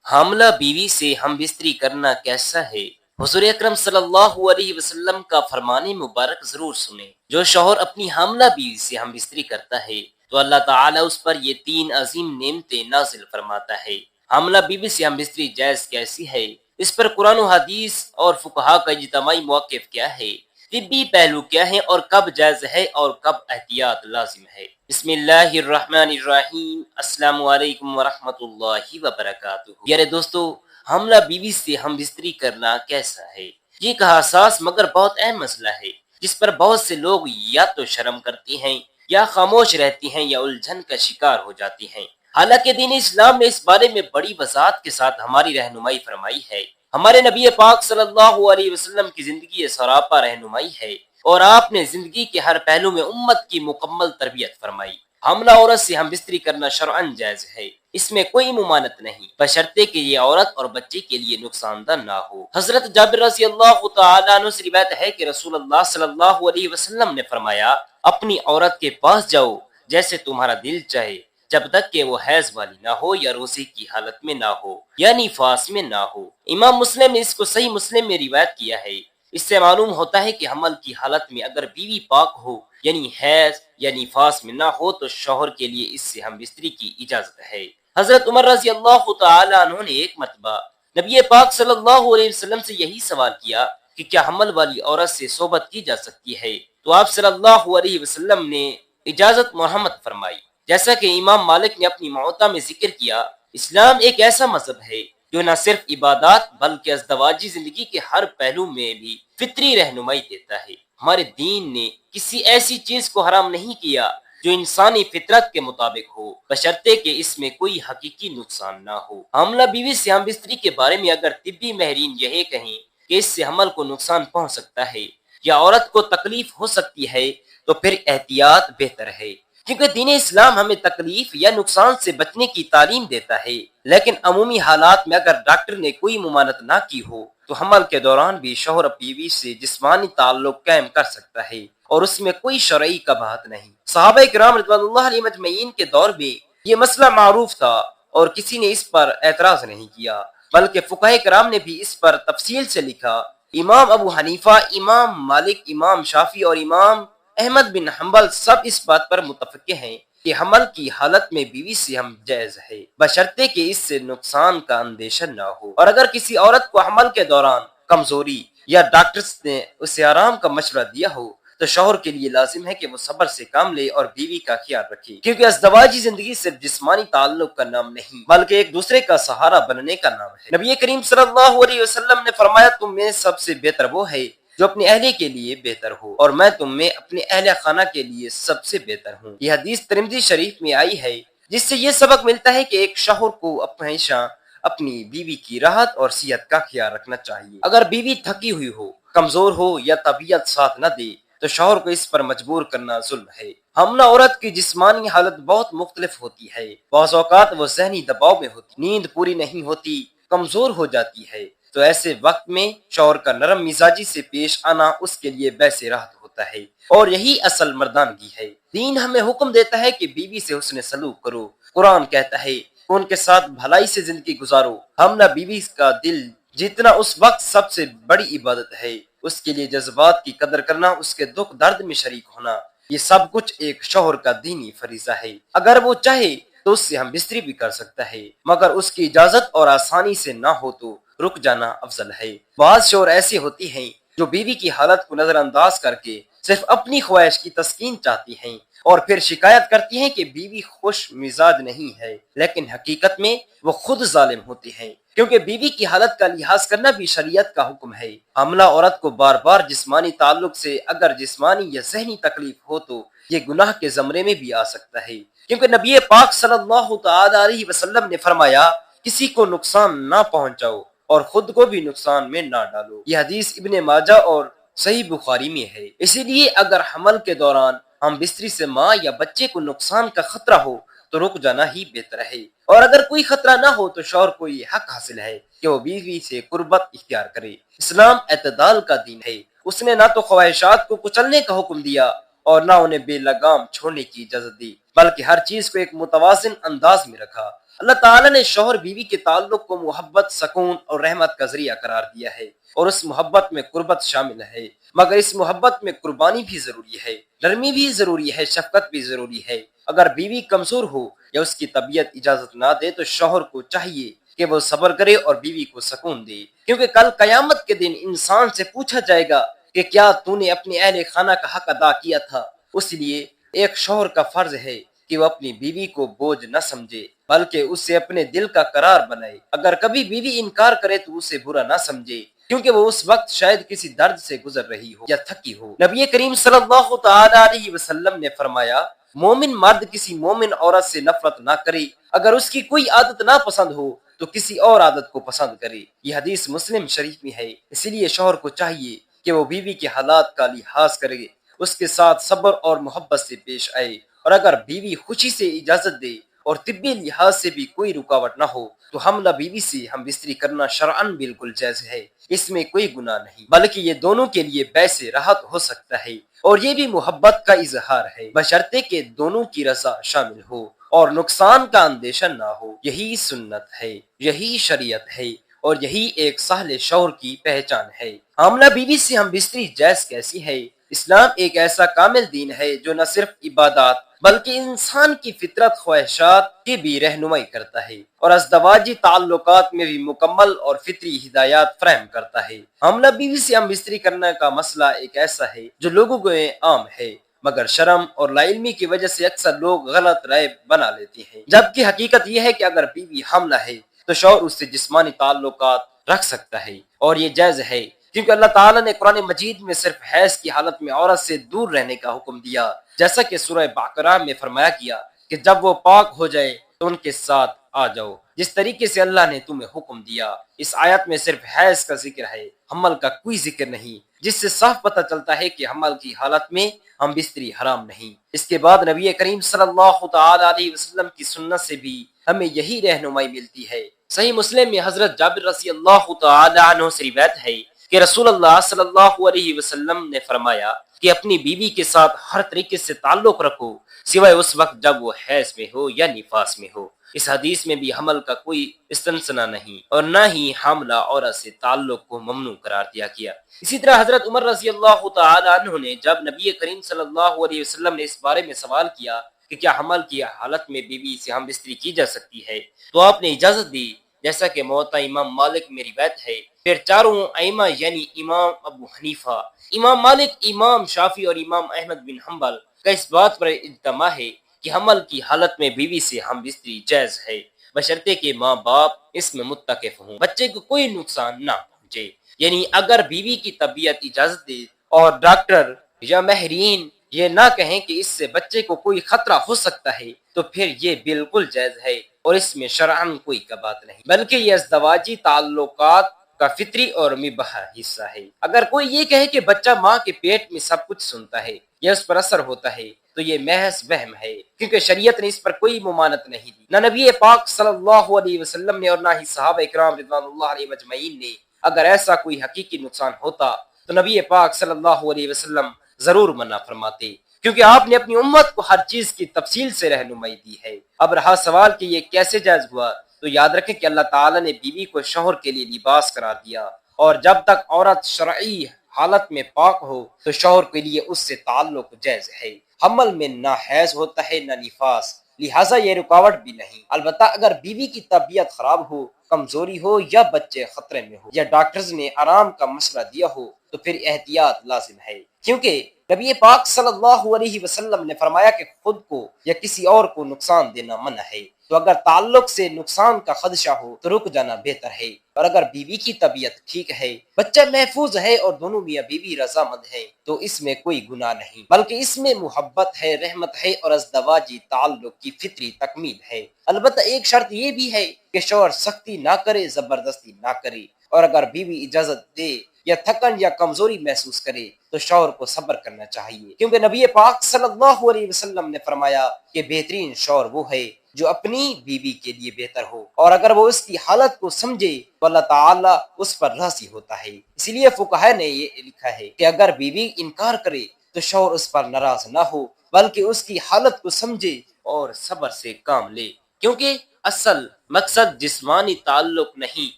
حاملہ بیوی سے ہم بستری کرنا کیسا ہے؟ حضور اکرم صلی اللہ علیہ وسلم کا فرمان مبارک ضرور سنیں۔ جو شوہر اپنی حاملہ بیوی سے ہم بستری کرتا ہے تو اللہ تعالیٰ اس پر یہ 3 عظیم نعمتیں نازل فرماتا ہے۔ حاملہ بیوی سے ہم بستری جائز کیسی ہے؟ اس پر قرآن و حدیث اور فقہا کا اجتماعی موقف کیا ہے؟ طبی پہلو کیا ہے اور کب جائز ہے اور کب احتیاط لازم ہے؟ بسم اللہ الرحمن الرحیم۔ السلام علیکم ورحمۃ اللہ وبرکاتہ۔ پیارے دوستو، حاملہ بیوی سے ہم بستری کرنا کیسا ہے؟ یہ ایک حساس مگر بہت اہم مسئلہ ہے جس پر بہت سے لوگ یا تو شرم کرتے ہیں یا خاموش رہتی ہیں یا الجھن کا شکار ہو جاتی ہیں۔ حالانکہ دین اسلام نے اس بارے میں بڑی وضاحت کے ساتھ ہماری رہنمائی فرمائی ہے۔ ہمارے نبی پاک صلی اللہ علیہ وسلم کی زندگی سراپا رہنمائی ہے اور آپ نے زندگی کے ہر پہلو میں امت کی مکمل تربیت فرمائی۔ حاملہ عورت سے ہم بستری کرنا شرعاً جائز ہے، اس میں کوئی ممانعت نہیں، بشرطے کہ یہ عورت اور بچے کے لیے نقصان دہ نہ ہو۔ حضرت جابر رضی اللہ تعالیٰ عنہ سے روایت ہے کہ رسول اللہ صلی اللہ علیہ وسلم نے فرمایا، اپنی عورت کے پاس جاؤ جیسے تمہارا دل چاہے، جب تک کہ وہ حیض والی نہ ہو یا روزے کی حالت میں نہ ہو یا نفاس میں نہ ہو۔ امام مسلم نے اس کو صحیح مسلم میں روایت کیا ہے۔ اس سے معلوم ہوتا ہے کہ حمل کی حالت میں اگر بیوی پاک ہو یعنی حیض یا نفاس میں نہ ہو تو شوہر کے لیے اس سے ہم بستری کی اجازت ہے۔ حضرت عمر رضی اللہ تعالی عنہ نے ایک مرتبہ نبی پاک صلی اللہ علیہ وسلم سے یہی سوال کیا کہ کیا حمل والی عورت سے صحبت کی جا سکتی ہے، تو آپ صلی اللہ علیہ وسلم نے اجازت مرحمت فرمائی۔ جیسا کہ امام مالک نے اپنی معطا میں ذکر کیا، اسلام ایک ایسا مذہب ہے جو نہ صرف عبادات بلکہ ازدواجی زندگی کے ہر پہلو میں بھی فطری رہنمائی دیتا ہے۔ ہمارے دین نے کسی ایسی چیز کو حرام نہیں کیا جو انسانی فطرت کے مطابق ہو، بشرطے کہ اس میں کوئی حقیقی نقصان نہ ہو۔ حاملہ بیوی سے ہم بستری کے بارے میں اگر طبی ماہرین یہ کہیں کہ اس سے حمل کو نقصان پہنچ سکتا ہے یا عورت کو تکلیف ہو سکتی ہے تو پھر احتیاط بہتر ہے، کیونکہ دین اسلام ہمیں تکلیف یا نقصان سے بچنے کی تعلیم دیتا ہے۔ لیکن عمومی حالات میں اگر ڈاکٹر نے کوئی ممانعت نہ کی ہو تو حمل کے دوران بھی شوہر بیوی سے جسمانی تعلق قائم کر سکتا ہے اور اس میں کوئی شرعی قباحت نہیں۔ صحابہ کرام رضوان اللہ علیہ مجمعین کے دور میں یہ مسئلہ معروف تھا اور کسی نے اس پر اعتراض نہیں کیا، بلکہ فقہاء کرام نے بھی اس پر تفصیل سے لکھا۔ امام ابو حنیفہ، امام مالک، امام شافعی اور امام احمد بن حنبل سب اس بات پر متفق ہیں کہ حمل کی حالت میں بیوی سے ہم جائز ہے، بشرطے کہ اس سے نقصان کا اندیشہ نہ ہو۔ اور اگر کسی عورت کو حمل کے دوران کمزوری یا ڈاکٹرز نے اسے آرام کا مشورہ دیا ہو تو شوہر کے لیے لازم ہے کہ وہ صبر سے کام لے اور بیوی کا خیال رکھے، کیونکہ ازدواجی زندگی صرف جسمانی تعلق کا نام نہیں بلکہ ایک دوسرے کا سہارا بننے کا نام ہے۔ نبی کریم صلی اللہ علیہ وسلم نے فرمایا، تم میں سب سے بہتر وہ ہے جو اپنے اہلیہ کے لیے بہتر ہو اور میں تم میں اپنے اہلیہ خانہ کے لیے سب سے بہتر ہوں۔ یہ حدیث ترمذی شریف میں آئی ہے، جس سے یہ سبق ملتا ہے کہ ایک شوہر کو ہمیشہ اپنی بیوی کی راحت اور صحت کا خیال رکھنا چاہیے۔ اگر بیوی تھکی ہوئی ہو، کمزور ہو یا طبیعت ساتھ نہ دے تو شوہر کو اس پر مجبور کرنا ظلم ہے۔ حاملہ عورت کی جسمانی حالت بہت مختلف ہوتی ہے، بعض اوقات وہ ذہنی دباؤ میں ہوتی، نیند پوری نہیں ہوتی، کمزور ہو جاتی ہے، تو ایسے وقت میں شوہر کا نرم مزاجی سے پیش آنا اس کے لیے باعث راحت ہوتا ہے اور یہی اصل مردانگی ہے۔ دین ہمیں حکم دیتا ہے کہ بیوی سے حسن سلوک کرو۔ قرآن کہتا ہے کہ ان کے ساتھ بھلائی سے زندگی گزارو۔ حاملہ بیوی کا دل جتنا اس وقت سب سے بڑی عبادت ہے، اس کے لیے جذبات کی قدر کرنا، اس کے دکھ درد میں شریک ہونا، یہ سب کچھ ایک شوہر کا دینی فریضہ ہے۔ اگر وہ چاہے تو اس سے ہم بستری بھی کر سکتا ہے، مگر اس کی اجازت اور آسانی سے نہ ہو تو رک جانا افضل ہے۔ بعض شوہر ایسے ہوتے ہیں جو بیوی کی حالت کو نظر انداز کر کے صرف اپنی خواہش کی تسکین چاہتی ہیں اور پھر شکایت کرتی ہیں کہ بیوی خوش مزاج نہیں ہے، لیکن حقیقت میں وہ خود ظالم ہوتے ہیں، کیونکہ بیوی کی حالت کا لحاظ کرنا بھی شریعت کا حکم ہے۔ حاملہ عورت کو بار بار جسمانی تعلق سے اگر جسمانی یا ذہنی تکلیف ہو تو یہ گناہ کے زمرے میں بھی آ سکتا ہے، کیونکہ نبی پاک صلی اللہ تعالی علیہ وسلم نے فرمایا، کسی کو نقصان نہ پہنچاؤ اور خود کو بھی نقصان میں نہ ڈالو۔ یہ حدیث ابن ماجہ اور صحیح بخاری میں ہے۔ اسی لیے اگر حمل کے دوران ہم بستری سے ماں یا بچے کو نقصان کا خطرہ ہو تو رک جانا ہی بہتر ہے، اور اگر کوئی خطرہ نہ ہو تو شوہر کو یہ حق حاصل ہے کہ وہ بیوی سے قربت اختیار کرے۔ اسلام اعتدال کا دین ہے، اس نے نہ تو خواہشات کو کچلنے کا حکم دیا اور نہ انہیں بے لگام چھوڑنے کی اجازت دی، بلکہ ہر چیز کو ایک متوازن انداز میں رکھا۔ اللہ تعالیٰ نے شوہر بیوی کے تعلق کو محبت، سکون اور رحمت کا ذریعہ قرار دیا ہے، اور اس محبت میں قربت شامل ہے، مگر اس محبت میں قربانی بھی ضروری ہے، نرمی بھی ضروری ہے، شفقت بھی ضروری ہے۔ اگر بیوی کمزور ہو یا اس کی طبیعت اجازت نہ دے تو شوہر کو چاہیے کہ وہ صبر کرے اور بیوی کو سکون دے، کیونکہ کل قیامت کے دن انسان سے پوچھا جائے گا کہ کیا تو نے اپنے اہل خانہ کا حق ادا کیا تھا۔ اس لیے ایک شوہر کا فرض ہے کہ وہ اپنی بیوی کو بوجھ نہ سمجھے بلکہ اسے اپنے دل کا قرار بنائے۔ اگر کبھی بیوی انکار کرے تو اسے برا نہ سمجھے، کیونکہ وہ اس وقت شاید کسی درد سے گزر رہی ہو یا تھکی ہو۔ نبی کریم صلی اللہ تعالی علیہ وسلم نے فرمایا، مومن مرد کسی مومن عورت سے نفرت نہ کرے، اگر اس کی کوئی عادت نہ پسند ہو تو کسی اور عادت کو پسند کرے۔ یہ حدیث مسلم شریف میں ہے۔ اسی لیے شوہر کو چاہیے کہ وہ بیوی کے حالات کا لحاظ کرے، اس کے ساتھ صبر اور محبت سے پیش آئے، اور اگر بیوی خوشی سے اجازت دے اور طبی لحاظ سے بھی کوئی رکاوٹ نہ ہو تو حاملہ بیوی سے ہم بستری کرنا شرعاً بالکل جائز ہے، اس میں کوئی گناہ نہیں، بلکہ یہ دونوں کے لیے باعث راحت ہو سکتا ہے، اور یہ بھی محبت کا اظہار ہے، بشرطے کہ دونوں کی رضا شامل ہو اور نقصان کا اندیشہ نہ ہو۔ یہی سنت ہے، یہی شریعت ہے، اور یہی ایک صالح شوہر کی پہچان ہے۔ حاملہ بیوی سے ہم بستری جائز کیسی ہے؟ اسلام ایک ایسا کامل دین ہے جو نہ صرف عبادات بلکہ انسان کی فطرت، خواہشات کی بھی رہنمائی کرتا ہے، اور ازدواجی تعلقات میں بھی مکمل اور فطری ہدایات فراہم کرتا ہے۔ حاملہ بیوی سے ہم بستری کرنے کا مسئلہ ایک ایسا ہے جو لوگوں کو عام ہے، مگر شرم اور لا علمی کی وجہ سے اکثر لوگ غلط رائے بنا لیتے ہیں، جبکہ حقیقت یہ ہے کہ اگر بیوی حاملہ ہے تو شوہر اس سے جسمانی تعلقات رکھ سکتا ہے، اور یہ جائز ہے، کیونکہ اللہ تعالیٰ نے قرآن مجید میں صرف حیض کی حالت میں عورت سے دور رہنے کا حکم دیا، جیسا کہ سورہ بقرہ میں فرمایا گیا کہ جب وہ پاک ہو جائے تو ان کے ساتھ آ جاؤ، جس طریقے سے اللہ نے تمہیں حکم دیا۔ اس آیت میں صرف حیض کا ذکر ہے، حمل کا کوئی ذکر نہیں، جس سے صاف پتہ چلتا ہے کہ حمل کی حالت میں ہم بستری حرام نہیں۔ اس کے بعد نبی کریم صلی اللہ تعالی علیہ وسلم کی سنت سے بھی ہمیں یہی رہنمائی ملتی ہے۔ صحیح مسلم میں حضرت جابر رضی اللہ تعالی عنہ سے روایت ہے کہ رسول اللہ صلی اللہ علیہ وسلم نے فرمایا کہ اپنی بیوی کے ساتھ ہر طریقے سے تعلق رکھو سوائے اس وقت جب وہ حیض میں ہو یا نفاس میں ہو۔ اس حدیث میں بھی حمل کا کوئی استثنا نہیں، اور نہ ہی حاملہ عورت سے تعلق کو ممنوع قرار دیا گیا۔ اسی طرح حضرت عمر رضی اللہ تعالی عنہ نے جب نبی کریم صلی اللہ علیہ وسلم نے اس بارے میں سوال کیا کہ کیا حمل کی حالت میں بیوی سے ہم بستری کی جا سکتی ہے، تو آپ نے اجازت دی، جیسا کہ موطا امام مالک میں روایت ہے۔ پھر چاروں ائمہ یعنی امام ابو حنیفہ، امام مالک، امام شافعی اور امام احمد بن حنبل کا اس بات پر اجتماع ہے کہ حمل کی حالت میں بیوی سے ہم بستری جائز ہے، بشرطے کہ ماں باپ اس میں متفق ہوں، بچے کو کوئی نقصان نہ پہنچے۔ یعنی اگر بیوی کی طبیعت اجازت دے اور ڈاکٹر یا ماہرین یہ نہ کہیں کہ اس سے بچے کو کوئی خطرہ ہو سکتا ہے تو پھر یہ بالکل جائز ہے، اور اس میں شرعاً کوئی بات نہیں، بلکہ یہ ازدواجی تعلقات کا فطری اور مباح حصہ ہے۔ اگر کوئی یہ کہے کہ بچہ ماں کے پیٹ میں سب کچھ سنتا ہے یا اس پر اثر ہوتا ہے تو یہ محض وہم ہے، کیونکہ شریعت نے اس پر کوئی ممانعت نہیں دی، نہ نبی پاک صلی اللہ علیہ وسلم نے اور نہ ہی صحابہ اکرام رضوان اللہ علیہ مجمعین نے۔ اگر ایسا کوئی حقیقی نقصان ہوتا تو نبی پاک صلی اللہ علیہ وسلم ضرور منع فرماتے، کیونکہ آپ نے اپنی امت کو ہر چیز کی تفصیل سے رہنمائی دی ہے۔ اب رہا سوال کہ یہ کیسے جائز ہوا، تو یاد رکھیں کہ اللہ تعالیٰ نے بیوی کو شوہر کے لیے لباس قرار دیا، اور جب تک عورت شرعی حالت میں پاک ہو تو شوہر کے لیے اس سے تعلق جائز ہے۔ حمل میں نہ حیض ہوتا ہے نہ نفاس، لہٰذا یہ رکاوٹ بھی نہیں۔ البتہ اگر بیوی کی طبیعت خراب ہو، کمزوری ہو یا بچے خطرے میں ہو یا ڈاکٹرز نے آرام کا مشورہ دیا ہو تو پھر احتیاط لازم ہے، کیونکہ نبی پاک صلی اللہ علیہ وسلم نے فرمایا کہ خود کو یا کسی اور کو نقصان دینا منع ہے، تو اگر تعلق سے نقصان کا خدشہ ہو تو رک جانا بہتر ہے، اور اگر بیوی کی طبیعت ٹھیک ہے، بچہ محفوظ ہے اور دونوں میاں بیوی رضامند ہیں تو اس میں کوئی گناہ نہیں، بلکہ اس میں محبت ہے، رحمت ہے، اور ازدواجی تعلق کی فطری تکمیل ہے۔ البتہ ایک شرط یہ بھی ہے کہ شوہر سختی نہ کرے، زبردستی نہ کرے، اور اگر بیوی اجازت دے یا تھکن یا کمزوری محسوس کرے تو شوہر کو صبر کرنا چاہیے، کیونکہ نبی پاک صلی اللہ علیہ وسلم نے فرمایا کہ بہترین شوہر وہ ہے جو اپنی بیوی کے لیے بہتر ہو، اور اگر وہ اس کی حالت کو سمجھے تو اللہ تعالیٰ اس پر راضی ہوتا ہے۔ اسی لیے فقہاء نے یہ لکھا ہے کہ اگر بیوی انکار کرے تو شوہر اس پر ناراض نہ ہو، بلکہ اس کی حالت کو سمجھے اور صبر سے کام لے، کیونکہ اصل مقصد جسمانی تعلق نہیں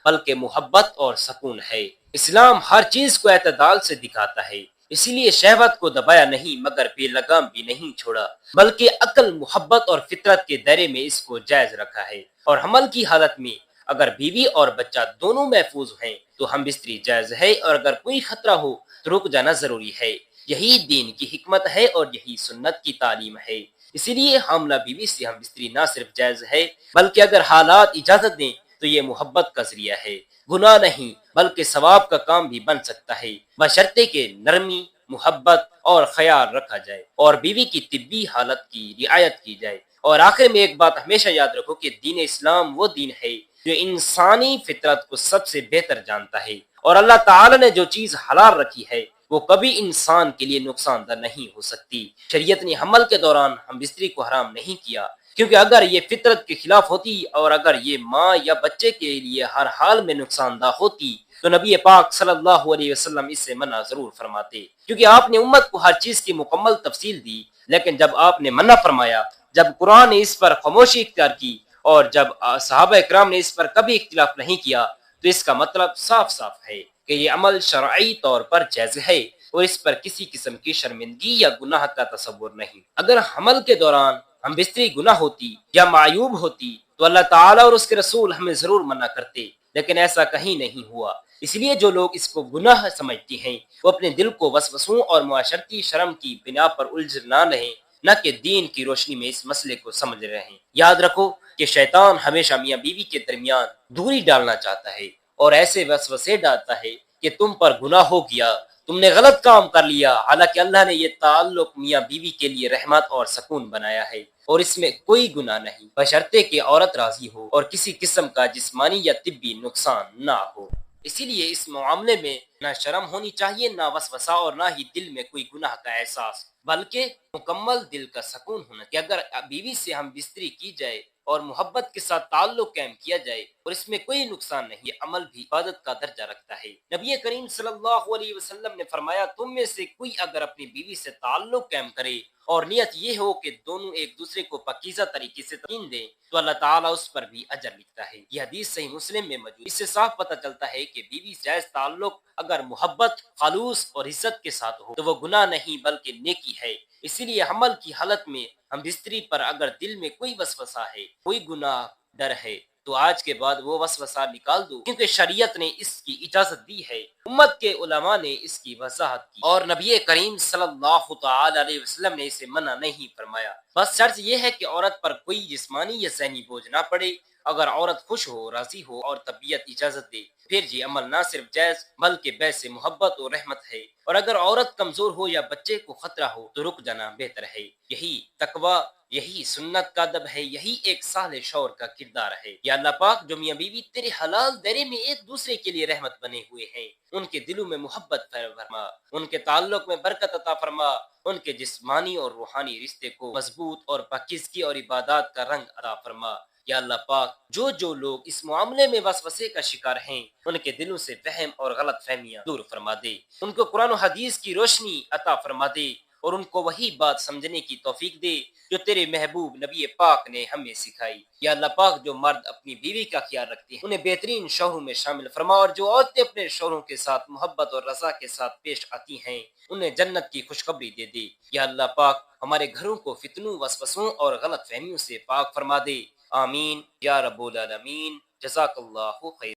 بلکہ محبت اور سکون ہے۔ اسلام ہر چیز کو اعتدال سے دکھاتا ہے، اسی لیے شہوت کو دبایا نہیں مگر بے لگام بھی نہیں چھوڑا، بلکہ عقل، محبت اور فطرت کے دائرے میں اس کو جائز رکھا ہے۔ اور حمل کی حالت میں اگر بیوی اور بچہ دونوں محفوظ ہیں تو ہم بستری جائز ہے، اور اگر کوئی خطرہ ہو تو رک جانا ضروری ہے۔ یہی دین کی حکمت ہے اور یہی سنت کی تعلیم ہے۔ اسی لیے حاملہ بیوی سے ہم بستری نہ صرف جائز ہے بلکہ اگر حالات اجازت دیں تو یہ محبت کا ذریعہ ہے، گناہ نہیں بلکہ ثواب کا کام بھی بن سکتا ہے، بشرطے کہ نرمی، محبت اور خیال رکھا جائے اور بیوی کی طبی حالت کی رعایت کی جائے۔ اور آخر میں ایک بات ہمیشہ یاد رکھو کہ دین اسلام وہ دین ہے جو انسانی فطرت کو سب سے بہتر جانتا ہے، اور اللہ تعالی نے جو چیز حلال رکھی ہے وہ کبھی انسان کے لیے نقصان دہ نہیں ہو سکتی۔ شریعت نے حمل کے دوران ہم بستری کو حرام نہیں کیا، کیونکہ اگر یہ فطرت کے خلاف ہوتی اور اگر یہ ماں یا بچے کے لیے ہر حال میں نقصان دہ ہوتی تو نبی پاک صلی اللہ علیہ وسلم اس سے منع ضرور فرماتے، کیونکہ آپ نے امت کو ہر چیز کی مکمل تفصیل دی، لیکن جب آپ نے منع فرمایا، جب قرآن نے اس پر خاموشی اختیار کی اور جب صحابہ اکرام نے اس پر کبھی اختلاف نہیں کیا تو اس کا مطلب صاف صاف ہے کہ یہ عمل شرعی طور پر جائز ہے اور اس پر کسی قسم کی شرمندگی یا گناہ کا تصور نہیں۔ اگر حمل کے دوران ہم بستری گناہ ہوتی یا معیوب ہوتی تو اللہ تعالیٰ اور اس کے رسول ہمیں ضرور منع کرتے، لیکن ایسا کہیں نہیں ہوا۔ اس لیے جو لوگ اس کو گناہ سمجھتے ہیں وہ اپنے دل کو وسوسوں اور معاشرتی شرم کی بنا پر الجھ نہ رہیں، نہ کہ دین کی روشنی میں اس مسئلے کو سمجھ رہے ہیں۔ یاد رکھو کہ شیطان ہمیشہ میاں بیوی کے درمیان دوری ڈالنا چاہتا ہے اور ایسے وسوسے ڈالتا ہے کہ تم پر گناہ ہو گیا، تم نے غلط کام کر لیا، حالانکہ اللہ نے یہ تعلق میاں بیوی کے لیے رحمت اور سکون بنایا ہے اور اس میں کوئی گناہ نہیں، بشرطے کہ عورت راضی ہو اور کسی قسم کا جسمانی یا طبی نقصان نہ ہو۔ اسی لیے اس معاملے میں نہ شرم ہونی چاہیے، نہ وسوسہ اور نہ ہی دل میں کوئی گناہ کا احساس، بلکہ مکمل دل کا سکون ہونا کہ اگر بیوی سے ہم بستری کی جائے اور محبت کے ساتھ تعلق قائم کیا جائے اور اس میں کوئی نقصان نہیں، یہ عمل بھی عبادت کا درجہ رکھتا ہے۔ نبی کریم صلی اللہ علیہ وسلم نے فرمایا، تم میں سے کوئی اگر اپنی بیوی سے تعلق قائم کرے اور نیت یہ ہو کہ دونوں ایک دوسرے کو پاکیزہ طریقے سے تسکین دیں تو اللہ تعالیٰ اس پر بھی اجر لکھتا ہے۔ یہ حدیث صحیح مسلم میں موجود۔ اس سے صاف پتہ چلتا ہے کہ بیوی سے جائز تعلق اگر محبت، خلوص اور عزت کے ساتھ ہو تو وہ گناہ نہیں بلکہ نیکی ہے۔ اسی لیے حمل کی حالت میں ہم بستری پر اگر دل میں کوئی وسوسہ ہے، کوئی گناہ ڈر ہے تو آج کے بعد وہ وسوسہ نکال دو، کیونکہ شریعت نے اس کی اجازت دی ہے، امت کے علماء نے اس کی وضاحت کی اور نبی کریم صلی اللہ تعالی علیہ وسلم نے اسے منع نہیں فرمایا۔ بس شرط یہ ہے کہ عورت پر کوئی جسمانی یا ذہنی بوجھ نہ پڑے۔ اگر عورت خوش ہو، راضی ہو اور طبیعت اجازت دے پھر یہ عمل نہ صرف جائز بلکہ باعث محبت اور رحمت ہے، اور اگر عورت کمزور ہو یا بچے کو خطرہ ہو تو رک جانا بہتر ہے۔ یہی تقوی، یہی سنت کا ادب ہے، یہی ایک صالح شوہر کا کردار ہے۔ یا اللہ پاک جو میاں بیوی تیرے حلال دائرے میں ایک دوسرے کے لیے رحمت بنے ہوئے ہیں، ان کے دلوں میں محبت فرما، ان کے تعلق میں برکت عطا فرما، ان کے جسمانی اور روحانی رشتے کو مضبوط اور پاکیزگی اور عبادات کا رنگ عطا فرما۔ یا اللہ پاک جو لوگ اس معاملے میں وسوسے کا شکار ہیں ان کے دلوں سے وہم اور غلط فہمیاں دور فرما دے، ان کو قرآن و حدیث کی روشنی عطا فرما دے اور ان کو وہی بات سمجھنے کی توفیق دے جو تیرے محبوب نبی پاک نے ہمیں سکھائی۔ یا اللہ پاک جو مرد اپنی بیوی کا خیال رکھتے ہیں انہیں بہترین شوہروں میں شامل فرما، اور جو عورتیں اپنے شوہروں کے ساتھ محبت اور رضا کے ساتھ پیش آتی ہیں انہیں جنت کی خوشخبری دے دے۔ یا اللہ پاک ہمارے گھروں کو فتنوں، وسوسوں اور غلط فہمیوں سے پاک فرما دے۔ آمین یا رب العالمین۔ جزاک اللہ خیر۔